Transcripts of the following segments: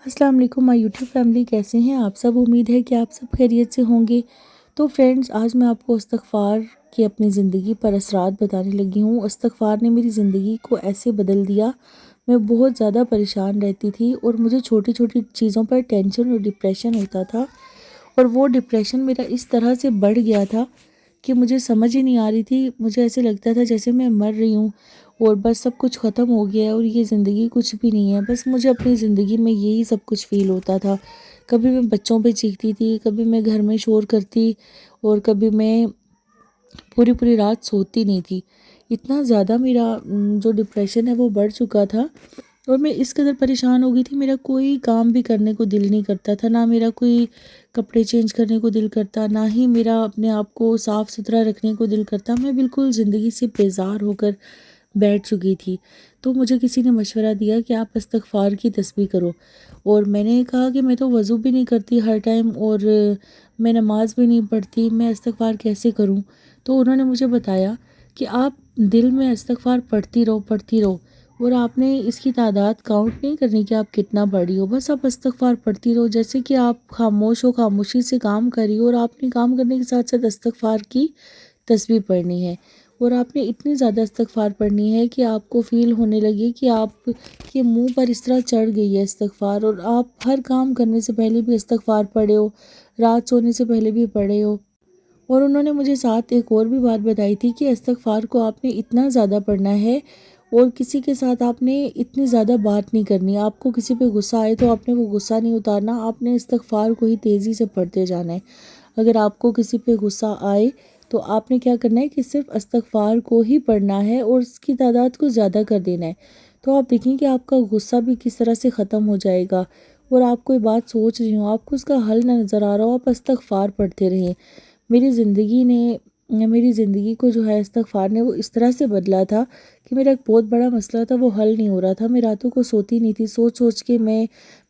السلام علیکم مائی YouTube family, کیسے ہیں آپ سب؟ امید ہے کہ آپ سب خیریت سے ہوں گے۔ تو فرینڈز، آج میں آپ کو استغفار کے اپنی زندگی پر اثرات بتانے لگی ہوں۔ استغفار نے میری زندگی کو ایسے بدل دیا، میں بہت زیادہ پریشان رہتی تھی اور مجھے چھوٹی چھوٹی چیزوں پر ٹینشن اور ڈپریشن ہوتا تھا، اور وہ ڈپریشن میرا اس طرح سے بڑھ گیا تھا کہ مجھے سمجھ ہی نہیں آ رہی تھی۔ مجھے ایسے لگتا تھا جیسے میں مر رہی ہوں اور بس سب کچھ ختم ہو گیا ہے اور یہ زندگی کچھ بھی نہیں ہے۔ بس مجھے اپنی زندگی میں یہی سب کچھ فیل ہوتا تھا۔ کبھی میں بچوں پہ چیختی تھی، کبھی میں گھر میں شور کرتی، اور کبھی میں پوری پوری رات سوتی نہیں تھی۔ اتنا زیادہ میرا جو ڈپریشن ہے وہ بڑھ چکا تھا، اور میں اس قدر پریشان ہو گئی تھی، میرا کوئی کام بھی کرنے کو دل نہیں کرتا تھا، نہ میرا کوئی کپڑے چینج کرنے کو دل کرتا، نہ ہی میرا اپنے آپ کو صاف ستھرا رکھنے کو دل کرتا۔ میں بالکل زندگی سے بیزار ہو کر بیٹھ چکی تھی۔ تو مجھے کسی نے مشورہ دیا کہ آپ استغفار کی تسبیح کرو، اور میں نے کہا کہ میں تو وضو بھی نہیں کرتی ہر ٹائم، اور میں نماز بھی نہیں پڑھتی، میں استغفار کیسے کروں؟ تو انہوں نے مجھے بتایا کہ آپ دل میں استغفار پڑھتی رہو، اور آپ نے اس کی تعداد کاؤنٹ نہیں کرنی کہ آپ کتنا پڑھ رہی ہو، بس آپ استغفار پڑھتی رہو، جیسے کہ آپ خاموش ہو، خاموشی سے کام کر رہی ہو، اور آپ نے کام کرنے کے ساتھ ساتھ استغفار کی تسبیح پڑھنی ہے، اور آپ نے اتنی زیادہ استغفار پڑھنی ہے کہ آپ کو فیل ہونے لگے کہ آپ کے منہ پر اس طرح چڑھ گئی ہے استغفار، اور آپ ہر کام کرنے سے پہلے بھی استغفار پڑھے ہو، رات سونے سے پہلے بھی پڑھے ہو۔ اور انہوں نے مجھے ساتھ ایک اور بھی بات بتائی تھی کہ استغفار کو آپ نے اتنا زیادہ پڑھنا ہے، اور کسی کے ساتھ آپ نے اتنی زیادہ بات نہیں کرنی۔ آپ کو کسی پہ غصہ آئے تو آپ نے وہ غصہ نہیں اتارنا، آپ نے استغفار کو ہی تیزی سے پڑھتے جانا ہے۔ اگر آپ کو کسی پہ غصہ آئے تو آپ نے کیا کرنا ہے کہ صرف استغفار کو ہی پڑھنا ہے، اور اس کی تعداد کو زیادہ کر دینا ہے۔ تو آپ دیکھیں کہ آپ کا غصہ بھی کس طرح سے ختم ہو جائے گا، اور آپ کوئی بات سوچ رہی ہوں، آپ کو اس کا حل نہ نظر آ رہا ہو، آپ استغفار پڑھتے رہیں۔ میری زندگی کو جو ہے استغفار نے وہ اس طرح سے بدلا تھا کہ میرا ایک بہت بڑا مسئلہ تھا، وہ حل نہیں ہو رہا تھا۔ میں راتوں کو سوتی نہیں تھی، سوچ سوچ کے میں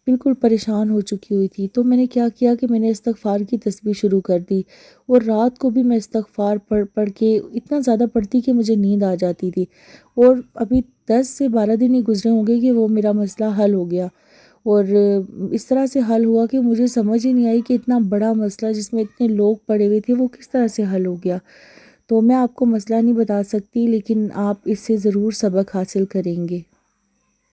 بالکل پریشان ہو چکی ہوئی تھی۔ تو میں نے کیا کیا کہ میں نے استغفار کی تسبیح شروع کر دی، اور رات کو بھی میں استغفار پڑھ کے اتنا زیادہ پڑھتی کہ مجھے نیند آ جاتی تھی، اور ابھی 10 سے 12 دن ہی گزرے ہوں گے کہ وہ میرا مسئلہ حل ہو گیا۔ اور اس طرح سے حل ہوا کہ مجھے سمجھ ہی نہیں آئی کہ اتنا بڑا مسئلہ جس میں اتنے لوگ پڑے ہوئے تھے وہ کس طرح سے حل ہو گیا۔ تو میں آپ کو مسئلہ نہیں بتا سکتی، لیکن آپ اس سے ضرور سبق حاصل کریں گے۔